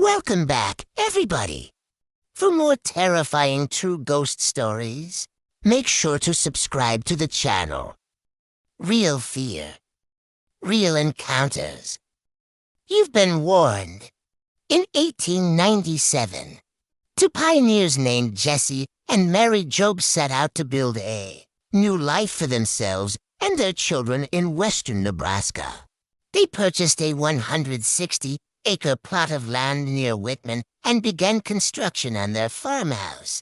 Welcome back, everybody! For more terrifying true ghost stories, make sure to subscribe to the channel. Real fear. Real encounters. You've been warned. In 1897, two pioneers named Jesse and Mary Job set out to build a new life for themselves and their children in western Nebraska. They purchased a 160-acre plot of land near Whitman and began construction on their farmhouse.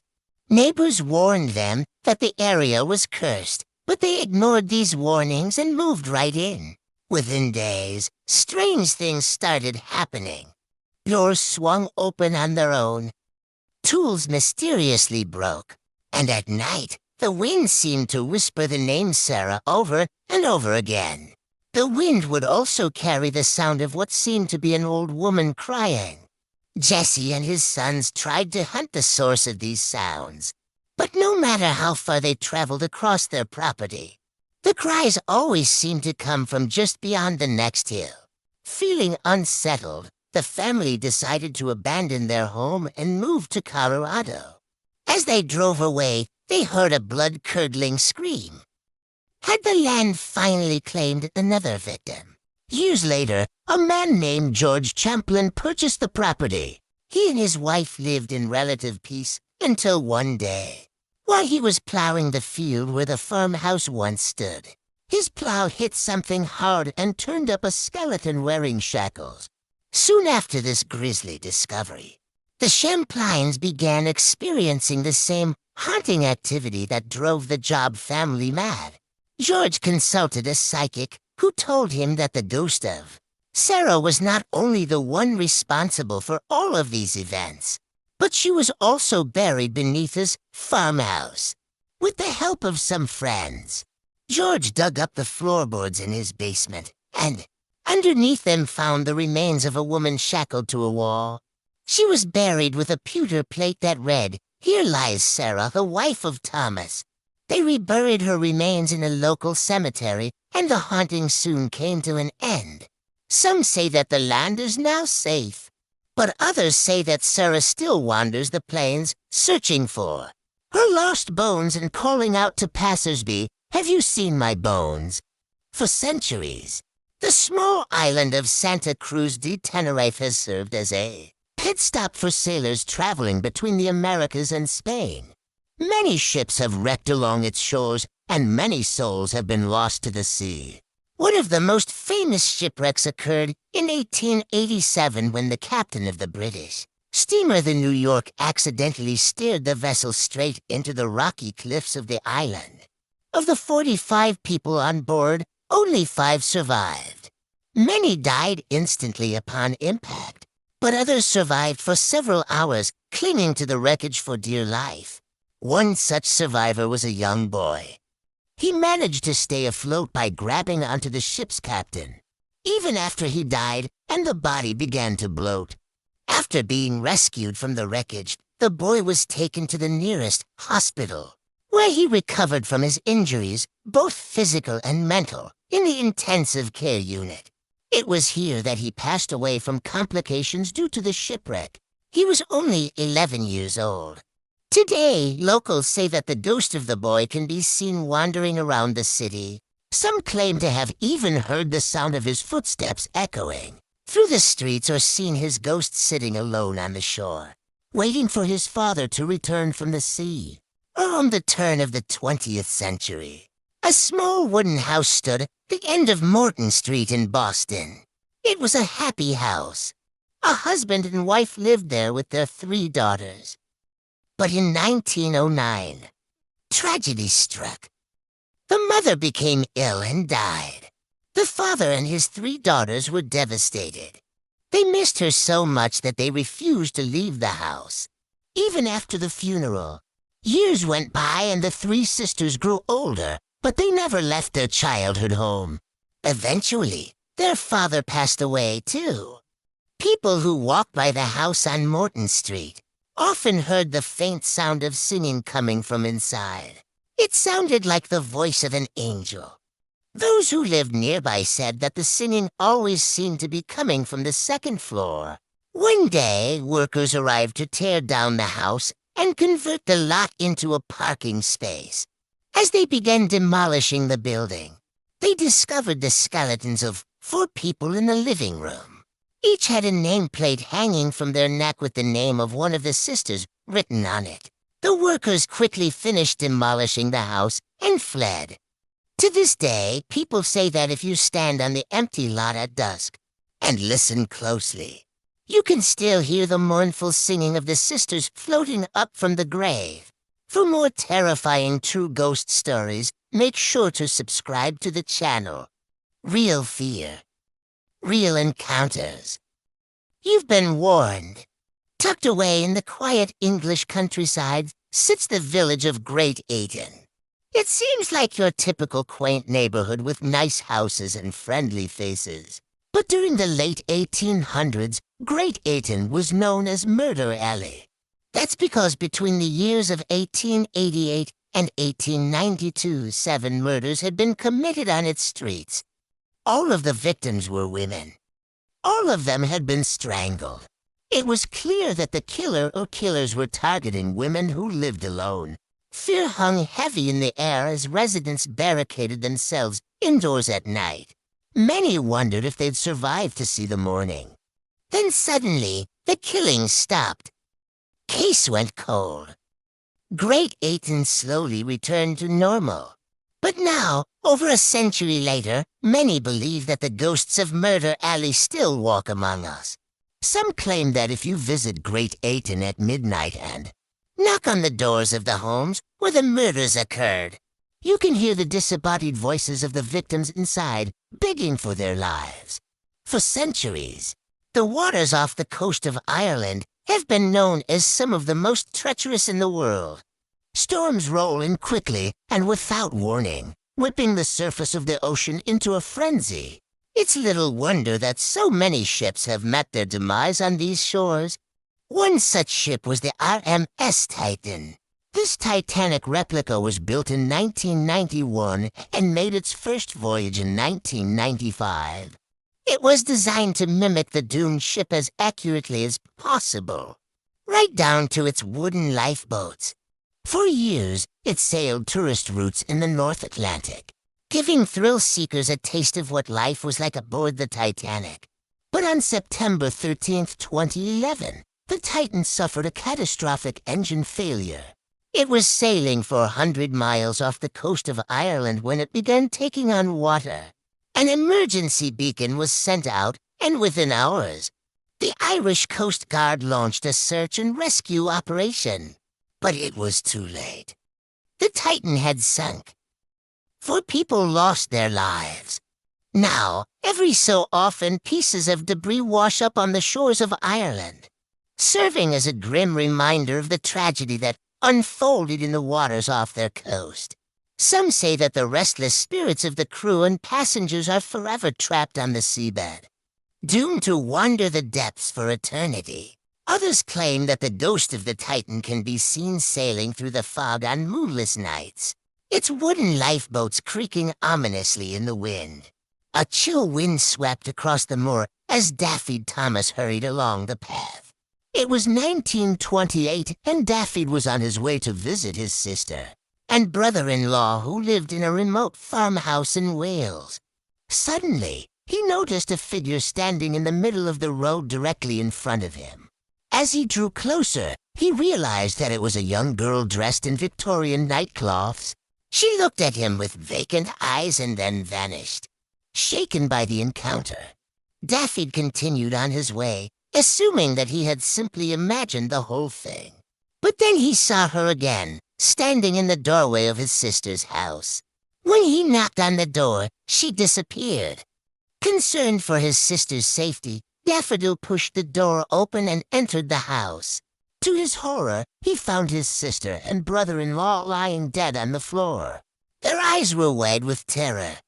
Neighbors warned them that the area was cursed, but they ignored these warnings and moved right in. Within days, strange things started happening. Doors swung open on their own. Tools mysteriously broke. And at night, the wind seemed to whisper the name Sarah over and over again. The wind would also carry the sound of what seemed to be an old woman crying. Jesse and his sons tried to hunt the source of these sounds, but no matter how far they traveled across their property, the cries always seemed to come from just beyond the next hill. Feeling unsettled, the family decided to abandon their home and move to Colorado. As they drove away, they heard a blood-curdling scream. Had the land finally claimed another victim? Years later, a man named George Champlin purchased the property. He and his wife lived in relative peace until one day, while he was plowing the field where the farmhouse once stood, his plow hit something hard and turned up a skeleton wearing shackles. Soon after this grisly discovery, the Champlins began experiencing the same haunting activity that drove the Job family mad. George consulted a psychic who told him that the ghost of Sarah was not only the one responsible for all of these events, but she was also buried beneath his farmhouse. With the help of some friends, George dug up the floorboards in his basement and underneath them found the remains of a woman shackled to a wall. She was buried with a pewter plate that read, "Here lies Sarah, the wife of Thomas." They reburied her remains in a local cemetery, and the haunting soon came to an end. Some say that the land is now safe, but others say that Sarah still wanders the plains, searching for her lost bones and calling out to passersby, "Have you seen my bones?" For centuries, the small island of Santa Cruz de Tenerife has served as a pit stop for sailors traveling between the Americas and Spain. Many ships have wrecked along its shores, and many souls have been lost to the sea. One of the most famous shipwrecks occurred in 1887 when the captain of the British steamer the New York accidentally steered the vessel straight into the rocky cliffs of the island. Of the 45 people on board, only 5 survived. Many died instantly upon impact, but others survived for several hours, clinging to the wreckage for dear life. One such survivor was a young boy. He managed to stay afloat by grabbing onto the ship's captain, even after he died and the body began to bloat. After being rescued from the wreckage, the boy was taken to the nearest hospital, where he recovered from his injuries, both physical and mental, in the intensive care unit. It was here that he passed away from complications due to the shipwreck. He was only 11 years old. Today, locals say that the ghost of the boy can be seen wandering around the city. Some claim to have even heard the sound of his footsteps echoing through the streets or seen his ghost sitting alone on the shore, waiting for his father to return from the sea. Around the turn of the 20th century, a small wooden house stood at the end of Morton Street in Boston. It was a happy house. A husband and wife lived there with their 3 daughters. But in 1909, tragedy struck. The mother became ill and died. The father and his 3 daughters were devastated. They missed her so much that they refused to leave the house, even after the funeral. Years went by and the 3 sisters grew older, but they never left their childhood home. Eventually, their father passed away too. People who walked by the house on Morton Street often heard the faint sound of singing coming from inside. It sounded like the voice of an angel. Those who lived nearby said that the singing always seemed to be coming from the second floor, One day, workers arrived to tear down the house and convert the lot into a parking space. As they began demolishing the building, they discovered the skeletons of 4 people in the living room. Each had a nameplate hanging from their neck with the name of one of the sisters written on it. The workers quickly finished demolishing the house and fled. To this day, people say that if you stand on the empty lot at dusk and listen closely, you can still hear the mournful singing of the sisters floating up from the grave. For more terrifying true ghost stories, make sure to subscribe to the channel. Real fear. Real encounters. You've been warned. Tucked away in the quiet English countryside sits the village of Great Ayton. It seems like your typical quaint neighborhood with nice houses and friendly faces. But during the late 1800s, Great Ayton was known as Murder Alley. That's because between the years of 1888 and 1892, 7 murders had been committed on its streets. All of the victims were women. All of them had been strangled. It was clear that the killer or killers were targeting women who lived alone. Fear hung heavy in the air as residents barricaded themselves indoors at night. Many wondered if they'd survive to see the morning. Then suddenly, the killing stopped. Case went cold. Great Ayton slowly returned to normal. But now, over a century later, many believe that the ghosts of Murder Alley still walk among us. Some claim that if you visit Great Ayton at midnight and knock on the doors of the homes where the murders occurred, you can hear the disembodied voices of the victims inside begging for their lives. For centuries, the waters off the coast of Ireland have been known as some of the most treacherous in the world. Storms roll in quickly and without warning, whipping the surface of the ocean into a frenzy. It's little wonder that so many ships have met their demise on these shores. One such ship was the RMS Titan. This Titanic replica was built in 1991 and made its first voyage in 1995. It was designed to mimic the doomed ship as accurately as possible, right down to its wooden lifeboats. For years, it sailed tourist routes in the North Atlantic, giving thrill-seekers a taste of what life was like aboard the Titanic. But on September 13, 2011, the Titan suffered a catastrophic engine failure. It was sailing for 100 miles off the coast of Ireland when it began taking on water. An emergency beacon was sent out, and within hours, the Irish Coast Guard launched a search and rescue operation. But it was too late. The Titan had sunk. 4 people lost their lives. Now, every so often, pieces of debris wash up on the shores of Ireland, serving as a grim reminder of the tragedy that unfolded in the waters off their coast. Some say that the restless spirits of the crew and passengers are forever trapped on the seabed, doomed to wander the depths for eternity. Others claim that the ghost of the Titan can be seen sailing through the fog on moonless nights, its wooden lifeboats creaking ominously in the wind. A chill wind swept across the moor as Daffyd Thomas hurried along the path. It was 1928, and Daffyd was on his way to visit his sister and brother-in-law who lived in a remote farmhouse in Wales. Suddenly, he noticed a figure standing in the middle of the road directly in front of him. As he drew closer, he realized that it was a young girl dressed in Victorian nightcloths. She looked at him with vacant eyes and then vanished. Shaken by the encounter, Daffyd continued on his way, assuming that he had simply imagined the whole thing. But then he saw her again, standing in the doorway of his sister's house. When he knocked on the door, she disappeared. Concerned for his sister's safety, Daffodil pushed the door open and entered the house. To his horror, he found his sister and brother-in-law lying dead on the floor. Their eyes were wide with terror,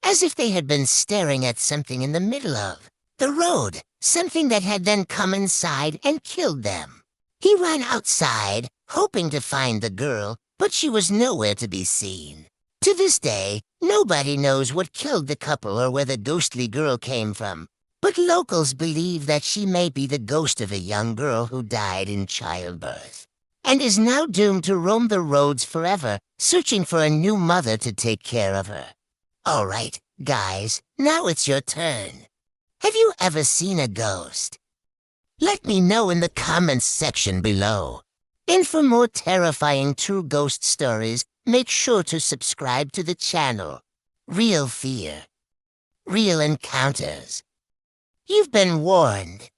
as if they had been staring at something in the middle of the road, something that had then come inside and killed them. He ran outside, hoping to find the girl, but she was nowhere to be seen. To this day, nobody knows what killed the couple or where the ghostly girl came from. But locals believe that she may be the ghost of a young girl who died in childbirth and is now doomed to roam the roads forever, searching for a new mother to take care of her. All right, guys, now it's your turn. Have you ever seen a ghost? Let me know in the comments section below. And for more terrifying true ghost stories, make sure to subscribe to the channel. Real fear. Real encounters. You've been warned.